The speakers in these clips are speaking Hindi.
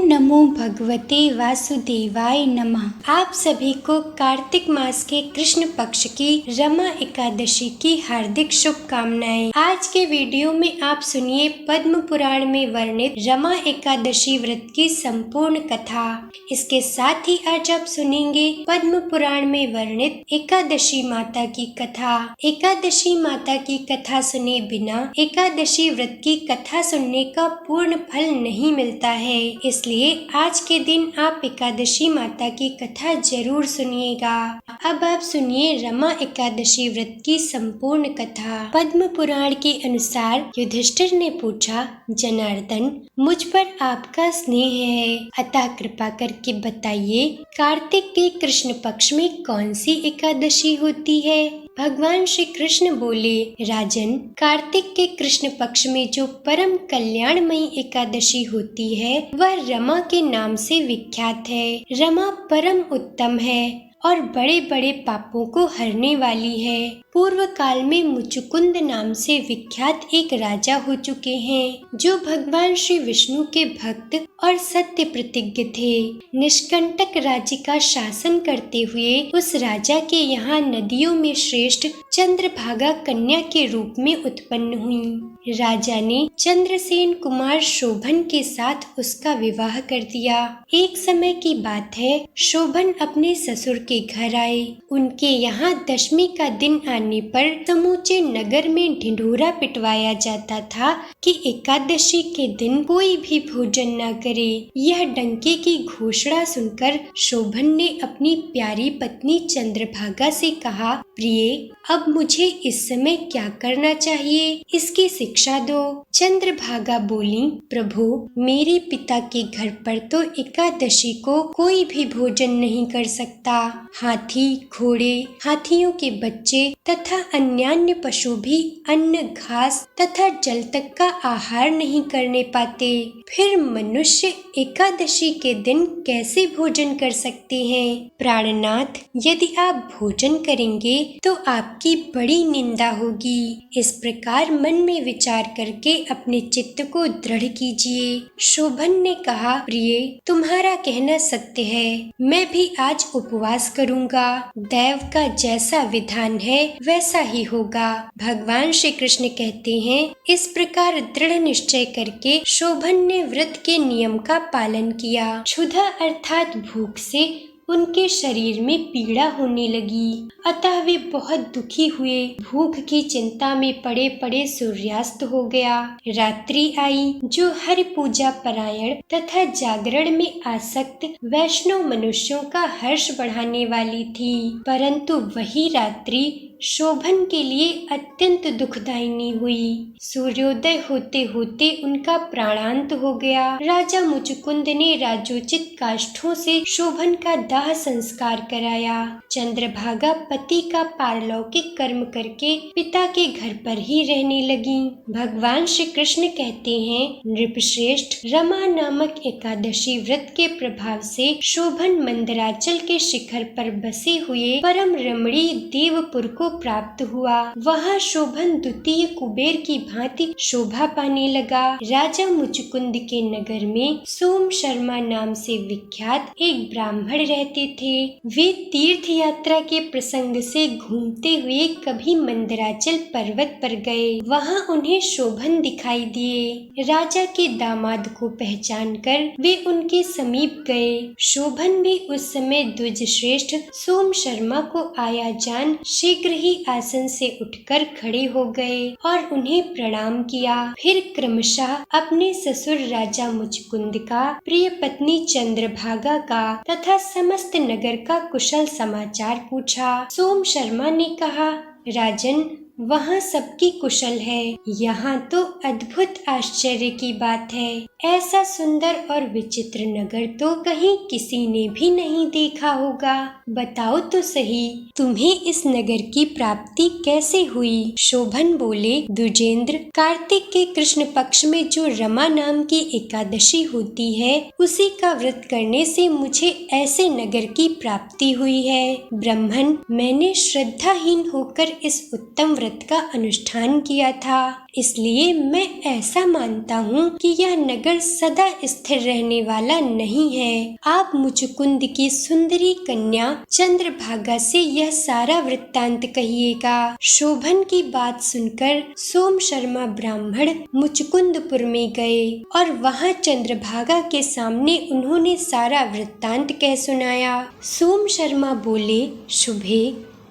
नमो भगवते वासुदेवाय नमः। आप सभी को कार्तिक मास के कृष्ण पक्ष की रमा एकादशी की हार्दिक शुभकामनाएं। आज के वीडियो में आप सुनिए पद्म पुराण में वर्णित रमा एकादशी व्रत की संपूर्ण कथा। इसके साथ ही आज आप सुनेंगे पद्म पुराण में वर्णित एकादशी माता की कथा। एकादशी माता की कथा सुने बिना एकादशी व्रत की कथा सुनने का पूर्ण फल नहीं मिलता है, इसलिए आज के दिन आप एकादशी माता की कथा जरूर सुनिएगा। अब आप सुनिए रमा एकादशी व्रत की संपूर्ण कथा। पद्म पुराण के अनुसार युधिष्ठिर ने पूछा, जनार्दन, मुझ पर आपका स्नेह है, अतः कृपा करके बताइए कार्तिक के कृष्ण पक्ष में कौन सी एकादशी होती है। भगवान श्री कृष्ण बोले, राजन, कार्तिक के कृष्ण पक्ष में जो परम कल्याणमयी एकादशी होती है वह रमा के नाम से विख्यात है। रमा परम उत्तम है और बड़े बड़े पापों को हरने वाली है। पूर्व काल में मुचुकुंद नाम से विख्यात एक राजा हो चुके हैं, जो भगवान श्री विष्णु के भक्त और सत्य प्रतिज्ञ थे। निष्कंटक राज्य का शासन करते हुए उस राजा के यहाँ नदियों में श्रेष्ठ चंद्रभागा कन्या के रूप में उत्पन्न हुई। राजा ने चंद्रसेन कुमार शोभन के साथ उसका विवाह कर दिया। एक समय की बात है, शोभन अपने ससुर के घर आए। उनके यहाँ दशमी का दिन आने पर समूचे नगर में ढिंढोरा पिटवाया जाता था कि एकादशी के दिन कोई भी भोजन न करे। यह डंके की घोषणा सुनकर शोभन ने अपनी प्यारी पत्नी चंद्रभागा से कहा, प्रिय, अब मुझे इस समय क्या करना चाहिए, इसकी शिक्षा दो। चंद्रभागा बोली, प्रभु, मेरे पिता के घर पर तो एकादशी को कोई भी भोजन नहीं कर सकता। हाथी, घोड़े, हाथियों के बच्चे तथा अन्यान्य पशु भी अन्न, घास तथा जल तक का आहार नहीं करने पाते। फिर मनुष्य एकादशी के दिन कैसे भोजन कर सकते हैं। प्राणनाथ, यदि आप भोजन करेंगे तो आपकी बड़ी निंदा होगी। इस प्रकार मन में विचार करके अपने चित्त को दृढ़ कीजिए। शोभन ने कहा, प्रिय, तुम्हारा कहना सत्य है, मैं भी आज उपवास करूंगा। दैव का जैसा विधान है वैसा ही होगा। भगवान श्री कृष्ण कहते हैं, इस प्रकार दृढ़ निश्चय करके शोभन ने व्रत के नियम का पालन किया। क्षुधा अर्थात भूख से उनके शरीर में पीड़ा होने लगी, अतः वे बहुत दुखी हुए। भूख की चिंता में पड़े पड़े सूर्यास्त हो गया। रात्रि आई, जो हरि पूजा परायण तथा जागरण में आसक्त वैष्णव मनुष्यों का हर्ष बढ़ाने वाली थी, परंतु वही रात्रि शोभन के लिए अत्यंत दुखदायिनी हुई। सूर्योदय होते होते उनका प्राणांत हो गया। राजा मुचुकुंद ने राजोचित काष्ठों से शोभन का दाह संस्कार कराया। चंद्रभागा पति का पारलौकिक कर्म करके पिता के घर पर ही रहने लगी। भगवान श्री कृष्ण कहते हैं, नृपश्रेष्ठ, रमा नामक एकादशी व्रत के प्रभाव से शोभन मंदराचल के शिखर पर बसे हुए परम रमणीय देवपुर को प्राप्त हुआ। वहाँ शोभन द्वितीय कुबेर की भांति शोभा पाने लगा। राजा मुचुकुंद के नगर में सोम शर्मा नाम से विख्यात एक ब्राह्मण रहते थे। वे तीर्थ यात्रा के प्रसंग से घूमते हुए कभी मंदराचल पर्वत पर गए। वहाँ उन्हें शोभन दिखाई दिए। राजा के दामाद को पहचान कर वे उनके समीप गए। शोभन भी उस समय द्विज श्रेष्ठ सोम शर्मा को आया जान शीघ्र ही आसन से उठकर खड़े हो गए और उन्हें प्रणाम किया। फिर क्रमशः अपने ससुर राजा मुचुकुंद का, प्रिय पत्नी चंद्रभागा का तथा समस्त नगर का कुशल समाचार पूछा। सोम शर्मा ने कहा, राजन, वहाँ सबकी कुशल है। यहाँ तो अद्भुत आश्चर्य की बात है। ऐसा सुंदर और विचित्र नगर तो कहीं किसी ने भी नहीं देखा होगा। बताओ तो सही, तुम्हें इस नगर की प्राप्ति कैसे हुई। शोभन बोले, द्विजेंद्र, कार्तिक के कृष्ण पक्ष में जो रमा नाम की एकादशी होती है, उसी का व्रत करने से मुझे ऐसे नगर की प्राप्ति हुई है। ब्राह्मण, मैंने श्रद्धाहीन होकर इस उत्तम व्रत व्रत का अनुष्ठान किया था, इसलिए मैं ऐसा मानता हूँ कि यह नगर सदा स्थिर रहने वाला नहीं है। आप मुचुकुंद की सुंदरी कन्या चंद्रभागा से यह सारा वृत्तांत कहिएगा। शोभन की बात सुनकर सोम शर्मा ब्राह्मण मुचुकुंदपुर में गए और वहाँ चंद्रभागा के सामने उन्होंने सारा वृत्तांत कह सुनाया। सोम शर्मा बोले, शुभे,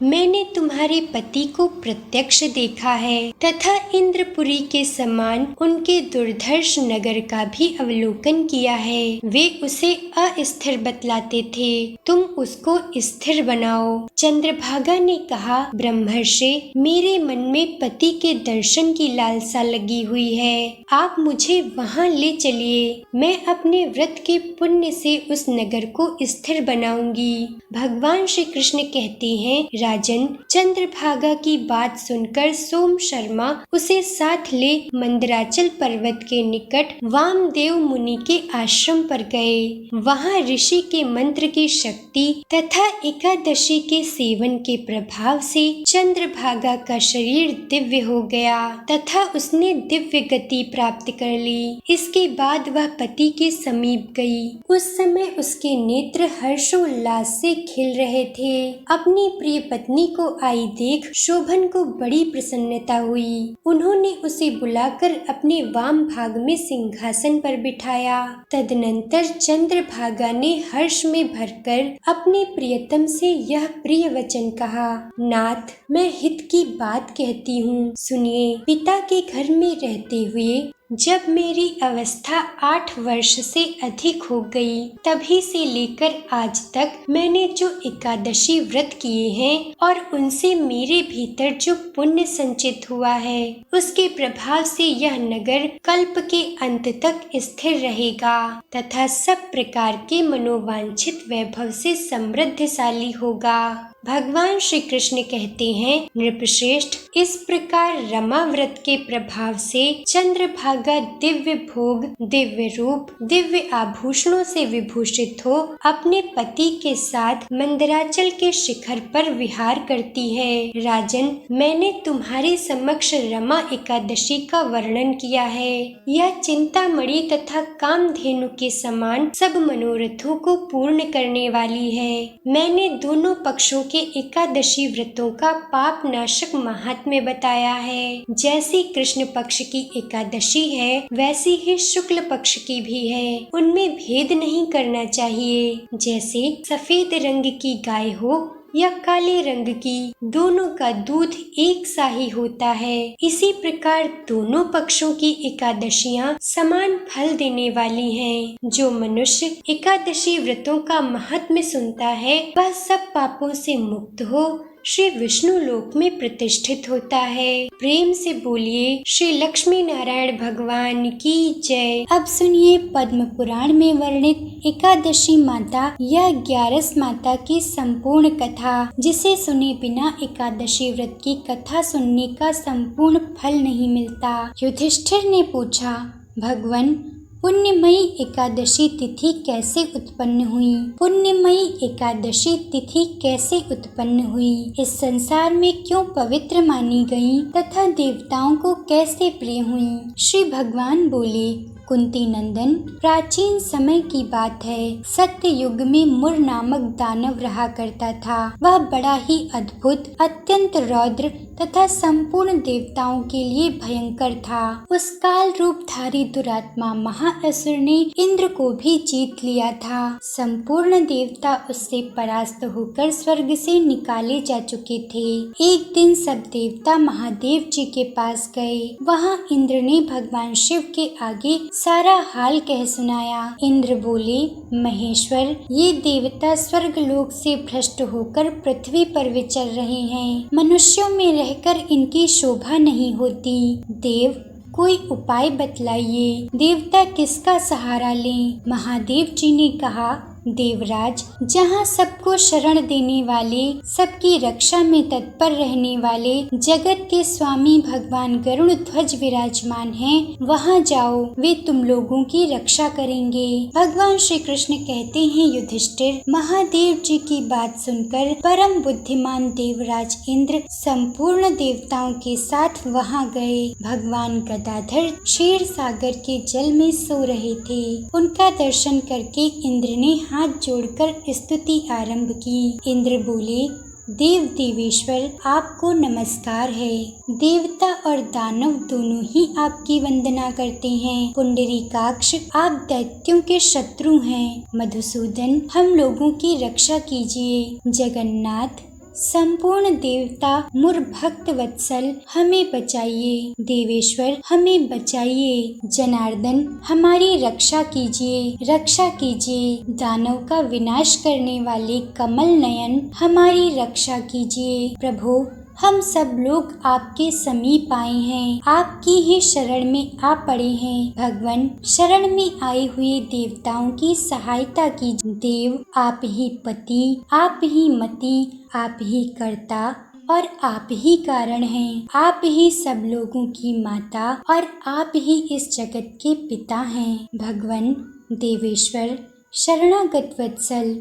मैंने तुम्हारे पति को प्रत्यक्ष देखा है तथा इंद्रपुरी के समान उनके दुर्धर्ष नगर का भी अवलोकन किया है। वे उसे अस्थिर बतलाते थे, तुम उसको स्थिर बनाओ। चंद्रभागा ने कहा, ब्रह्मर्षि, मेरे मन में पति के दर्शन की लालसा लगी हुई है, आप मुझे वहाँ ले चलिए। मैं अपने व्रत के पुण्य से उस नगर को स्थिर बनाऊंगी। भगवान श्री कृष्ण कहते हैं, राजन, चंद्रभागा की बात सुनकर सोम शर्मा उसे साथ ले मंदराचल पर्वत के निकट वामदेव मुनि के आश्रम पर गए। वहाँ ऋषि के मंत्र की शक्ति तथा एकादशी के सेवन के प्रभाव से चंद्रभागा का शरीर दिव्य हो गया तथा उसने दिव्य गति प्राप्त कर ली। इसके बाद वह पति के समीप गई। उस समय उसके नेत्र हर्षोल्लास से खिल रहे थे। अपनी प्रिय पत्नी को आई देख शोभन को बड़ी प्रसन्नता हुई। उन्होंने उसे बुलाकर अपने वाम भाग में सिंहासन पर बिठाया। तदनंतर चंद्रभागा ने हर्ष में भरकर अपने प्रियतम से यह प्रिय वचन कहा, नाथ, मैं हित की बात कहती हूँ, सुनिए। पिता के घर में रहते हुए जब मेरी अवस्था 8 वर्ष से अधिक हो गई, तभी से लेकर आज तक मैंने जो एकादशी व्रत किए हैं और उनसे मेरे भीतर जो पुण्य संचित हुआ है, उसके प्रभाव से यह नगर कल्प के अंत तक स्थिर रहेगा तथा सब प्रकार के मनोवांछित वैभव से समृद्धशाली होगा। भगवान श्री कृष्ण कहते हैं, नृपश्रेष्ठ, इस प्रकार रमा व्रत के प्रभाव से चंद्रभागा दिव्य भोग, दिव्य रूप, दिव्य आभूषणों से विभूषित हो अपने पति के साथ मंदराचल के शिखर पर विहार करती है। राजन, मैंने तुम्हारे समक्ष रमा एकादशी का वर्णन किया है। यह चिंतामणि तथा कामधेनु के समान सब मनोरथों को पूर्ण करने वाली है। मैंने दोनों पक्षों के एकादशी व्रतों का पाप नाशक महात्म्य बताया है। जैसी कृष्ण पक्ष की एकादशी है, वैसी ही शुक्ल पक्ष की भी है। उनमें भेद नहीं करना चाहिए। जैसे सफेद रंग की गाय हो या काले रंग की, दोनों का दूध एक सा ही होता है। इसी प्रकार दोनों पक्षों की एकादशियां समान फल देने वाली हैं। जो मनुष्य एकादशी व्रतों का महात्म्य सुनता है, वह सब पापों से मुक्त हो श्री विष्णु लोक में प्रतिष्ठित होता है। प्रेम से बोलिए श्री लक्ष्मी नारायण भगवान की जय। अब सुनिए पद्म पुराण में वर्णित एकादशी माता या 11 माता की संपूर्ण कथा, जिसे सुने बिना एकादशी व्रत की कथा सुनने का संपूर्ण फल नहीं मिलता। युधिष्ठिर ने पूछा, भगवन, पुण्यमयी एकादशी तिथि कैसे उत्पन्न हुई? पुण्यमयी एकादशी तिथि कैसे उत्पन्न हुई? इस संसार में क्यों पवित्र मानी गई तथा देवताओं को कैसे प्रिय हुई? श्री भगवान बोले, कुंती नंदन, प्राचीन समय की बात है। सत्य युग में मुर नामक दानव रहा करता था। वह बड़ा ही अद्भुत, अत्यंत रौद्र तथा संपूर्ण देवताओं के लिए भयंकर था। उस काल रूपधारी दुरात्मा महाअसुर ने इंद्र को भी जीत लिया था। संपूर्ण देवता उससे परास्त होकर स्वर्ग से निकाले जा चुके थे। एक दिन सब देवता महादेव जी के पास गए। वहाँ इंद्र ने भगवान शिव के आगे सारा हाल कह सुनाया। इंद्र बोले, महेश्वर, ये देवता स्वर्ग लोक से भ्रष्ट होकर पृथ्वी पर विचर रहे हैं। मनुष्यों में रहकर इनकी शोभा नहीं होती। देव, कोई उपाय बतलाइए। देवता किसका सहारा लें? महादेव जी ने कहा, देवराज, जहाँ सबको शरण देने वाले, सबकी रक्षा में तत्पर रहने वाले जगत के स्वामी भगवान गरुड़ ध्वज विराजमान हैं, वहाँ जाओ, वे तुम लोगों की रक्षा करेंगे। भगवान श्री कृष्ण कहते हैं, युधिष्ठिर, महादेव जी की बात सुनकर परम बुद्धिमान देवराज इंद्र संपूर्ण देवताओं के साथ वहाँ गए। भगवान गदाधर क्षीर सागर के जल में सो रहे थे। उनका दर्शन करके इंद्र ने हाथ जोड़कर स्तुति आरंभ की। इंद्र बोले, देव देवेश्वर, आपको नमस्कार है। देवता और दानव दोनों ही आपकी वंदना करते हैं। पुंडरीकाक्ष, आप दैत्यों के शत्रु हैं। मधुसूदन, हम लोगों की रक्षा कीजिए। जगन्नाथ, संपूर्ण देवता मुर भक्त वत्सल, हमें बचाइए। देवेश्वर, हमें बचाइए। जनार्दन, हमारी रक्षा कीजिए, रक्षा कीजिए। दानव का विनाश करने वाले कमल नयन, हमारी रक्षा कीजिए। प्रभु, हम सब लोग आपके समीप आए हैं, आपकी ही शरण में आ पड़े हैं। भगवान, शरण में आए हुए देवताओं की सहायता कीजिए। देव, आप ही पति, आप ही मति, आप ही कर्ता और आप ही कारण हैं। आप ही सब लोगों की माता और आप ही इस जगत के पिता हैं। भगवान, देवेश्वर, शरणागत वत्सल,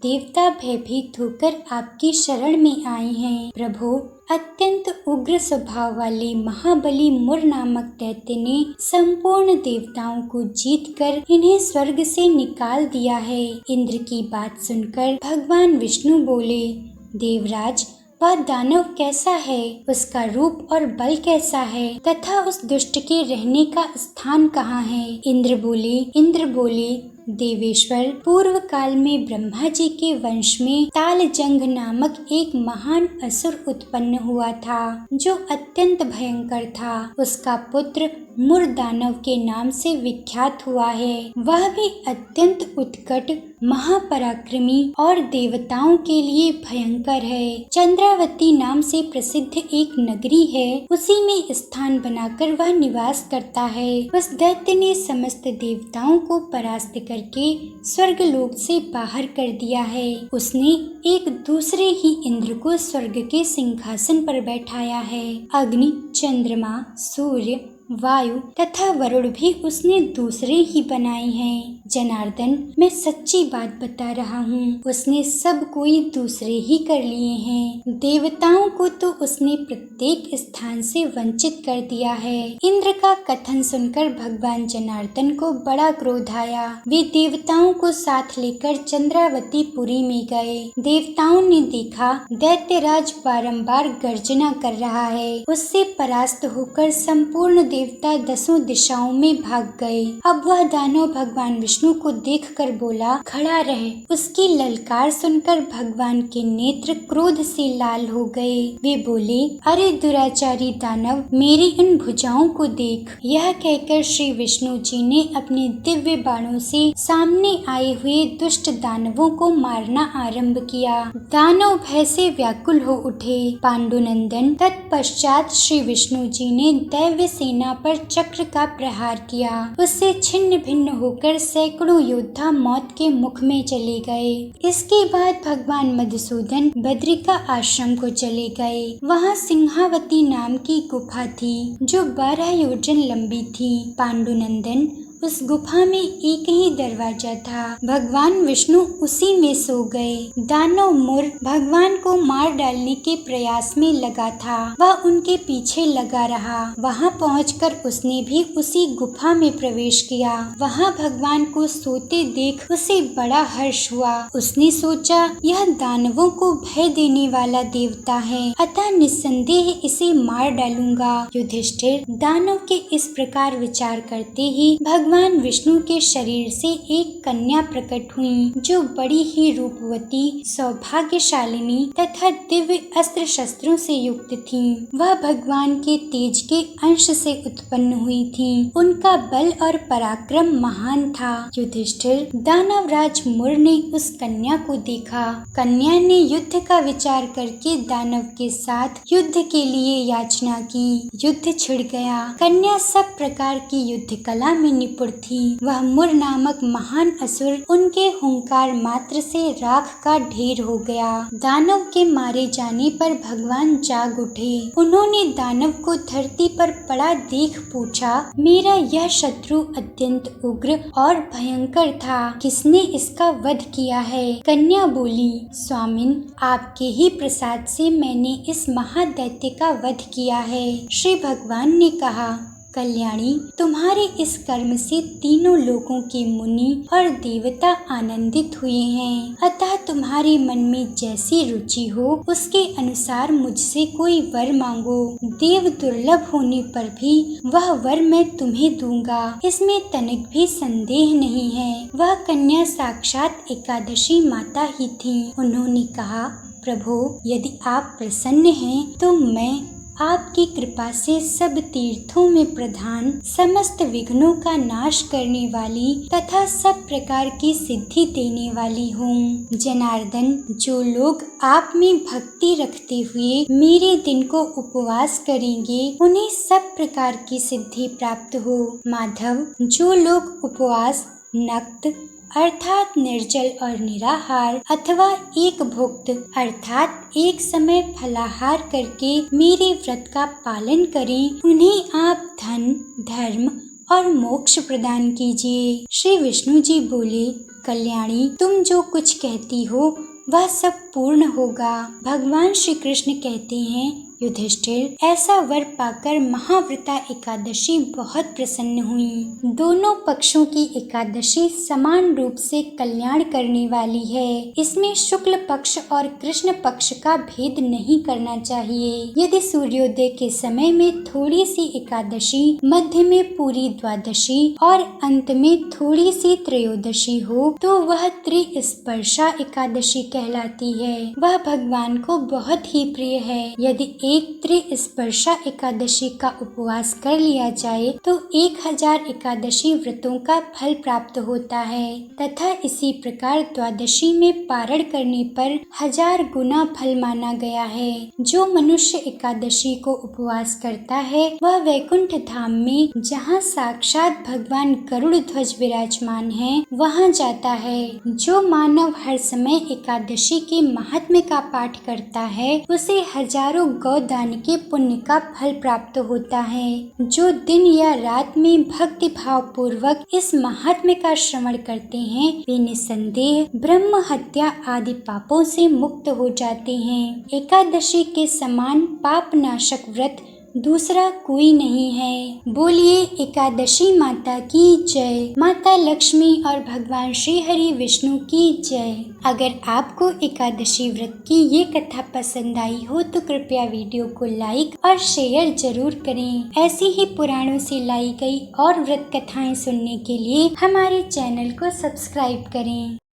देवता भयभीत होकर आपकी शरण में आए हैं। प्रभु, अत्यंत उग्र स्वभाव वाले महाबली मुर नामक दैत्य ने संपूर्ण देवताओं को जीतकर इन्हें स्वर्ग से निकाल दिया है। इंद्र की बात सुनकर भगवान विष्णु बोले, देवराज, वह दानव कैसा है, उसका रूप और बल कैसा है तथा उस दुष्ट के रहने का स्थान कहाँ है? इंद्र बोले, देवेश्वर, पूर्व काल में ब्रह्मा जी के वंश में तालजंग नामक एक महान असुर उत्पन्न हुआ था, जो अत्यंत भयंकर था। उसका पुत्र मुर दानव के नाम से विख्यात हुआ है। वह भी अत्यंत उत्कट, महापराक्रमी और देवताओं के लिए भयंकर है। चंद्रावती नाम से प्रसिद्ध एक नगरी है, उसी में स्थान बनाकर वह निवास करता है। उस दैत्य ने समस्त देवताओं को परास्त करके स्वर्गलोक से बाहर कर दिया है। उसने एक दूसरे ही इंद्र को स्वर्ग के सिंहासन पर बैठाया है। अग्नि, चंद्रमा, सूर्य, वायु तथा वरुण भी उसने दूसरे ही बनाए हैं। जनार्दन, मैं सच्ची बात बता रहा हूँ, उसने सब कोई दूसरे ही कर लिए हैं। देवताओं को तो उसने प्रत्येक स्थान से वंचित कर दिया है। इंद्र का कथन सुनकर भगवान जनार्दन को बड़ा क्रोध आया। वे देवताओं को साथ लेकर चंद्रावती पुरी में गए। देवताओं ने देखा दैत्यराज बारंबार गर्जना कर रहा है। उससे परास्त होकर संपूर्ण देवता दसों दिशाओं में भाग गए। अब वह दानव भगवान विष्णु को देखकर बोला, खड़ा रहे। उसकी ललकार सुनकर भगवान के नेत्र क्रोध से लाल हो गए। वे बोले, अरे दुराचारी दानव, मेरी इन भुजाओं को देख। यह कहकर श्री विष्णु जी ने अपने दिव्य बाणों से सामने आए हुए दुष्ट दानवों को मारना आरंभ किया। दानव भय से व्याकुल हो उठे। पांडुनंदन, तत्पश्चात श्री विष्णु जी ने दैव्य सेना पर चक्र का प्रहार किया। उससे छिन्न भिन्न होकर सैकड़ों योद्धा मौत के मुख में चले गए। इसके बाद भगवान मधुसूदन बद्रिका आश्रम को चले गए। वहाँ सिंहावती नाम की गुफा थी, जो 12 योजन लंबी थी। पांडुनंदन, उस गुफा में एक ही दरवाजा था। भगवान विष्णु उसी में सो गए। दानव मुर भगवान को मार डालने के प्रयास में लगा था। वह उनके पीछे लगा रहा। वहां पहुंचकर उसने भी उसी गुफा में प्रवेश किया। वहां भगवान को सोते देख उसे बड़ा हर्ष हुआ। उसने सोचा, यह दानवों को भय देने वाला देवता है, अतः निस्संदेह इसे मार डालूंगा। युधिष्ठिर, दानव के इस प्रकार विचार करते ही भगवान विष्णु के शरीर से एक कन्या प्रकट हुई, जो बड़ी ही रूपवती, सौभाग्यशालिनी तथा दिव्य अस्त्र शस्त्रों से युक्त थी। वह भगवान के तेज के अंश से उत्पन्न हुई थी। उनका बल और पराक्रम महान था। युधिष्ठिर, दानवराज मुर ने उस कन्या को देखा। कन्या ने युद्ध का विचार करके दानव के साथ युद्ध के लिए याचना की। युद्ध छिड़ गया। कन्या सब प्रकार की युद्ध कला में निपुण थी। वह मुर नामक महान असुर उनके हुंकार मात्र से राख का ढेर हो गया। दानव के मारे जाने पर भगवान जाग उठे। उन्होंने दानव को धरती पर पड़ा देख पूछा, मेरा यह शत्रु अत्यंत उग्र और भयंकर था, किसने इसका वध किया है? कन्या बोली, स्वामिन, आपके ही प्रसाद से मैंने इस महादैत्य का वध किया है। श्री भगवान ने कहा, कल्याणी, तुम्हारे इस कर्म से तीनों लोकों के मुनि और देवता आनंदित हुए हैं, अतः तुम्हारे मन में जैसी रुचि हो उसके अनुसार मुझसे कोई वर मांगो। देव दुर्लभ होने पर भी वह वर मैं तुम्हें दूंगा, इसमें तनिक भी संदेह नहीं है। वह कन्या साक्षात एकादशी माता ही थी। उन्होंने कहा, प्रभु, यदि आप प्रसन्न हैं तो मैं आपकी कृपा से सब तीर्थों में प्रधान, समस्त विघ्नों का नाश करने वाली तथा सब प्रकार की सिद्धि देने वाली हूँ। जनार्दन, जो लोग आप में भक्ति रखते हुए मेरे दिन को उपवास करेंगे उन्हें सब प्रकार की सिद्धि प्राप्त हो। माधव, जो लोग उपवास, नक्त अर्थात निर्जल और निराहार अथवा एक भुक्त अर्थात एक समय फलाहार करके मेरे व्रत का पालन करें, उन्हें आप धन, धर्म और मोक्ष प्रदान कीजिए। श्री विष्णु जी बोले, कल्याणी, तुम जो कुछ कहती हो वह सब पूर्ण होगा। भगवान श्री कृष्ण कहते हैं, युधिष्ठिर, ऐसा वर पाकर महाव्रता एकादशी बहुत प्रसन्न हुई। दोनों पक्षों की एकादशी समान रूप से कल्याण करने वाली है। इसमें शुक्ल पक्ष और कृष्ण पक्ष का भेद नहीं करना चाहिए। यदि सूर्योदय के समय में थोड़ी सी एकादशी, मध्य में पूरी द्वादशी और अंत में थोड़ी सी त्रयोदशी हो तो वह त्रिस्पर्शा एकादशी कहलाती है। वह भगवान को बहुत ही प्रिय है। यदि एक त्रिस्पर्शा एकादशी का उपवास कर लिया जाए तो 1000 एकादशी व्रतों का फल प्राप्त होता है तथा इसी प्रकार द्वादशी में पारण करने पर 1000 गुना फल माना गया है। जो मनुष्य एकादशी को उपवास करता है वह वैकुंठ धाम में, जहाँ साक्षात भगवान गरुड़ ध्वज विराजमान है, वहाँ जाता है। जो मानव हर समय एकादशी के महात्म्य का पाठ करता है उसे हजारों गौदान के पुण्य का फल प्राप्त होता है। जो दिन या रात में भक्ति भाव पूर्वक इस महात्म्य का श्रवण करते हैं वे निसंदेह ब्रह्म हत्या आदि पापों से मुक्त हो जाते हैं। एकादशी के समान पाप नाशक व्रत दूसरा कोई नहीं है। बोलिए एकादशी माता की जय। माता लक्ष्मी और भगवान श्री हरि विष्णु की जय। अगर आपको एकादशी व्रत की ये कथा पसंद आई हो तो कृपया वीडियो को लाइक और शेयर जरूर करें। ऐसी ही पुराणों से लाई गई और व्रत कथाएं सुनने के लिए हमारे चैनल को सब्सक्राइब करें।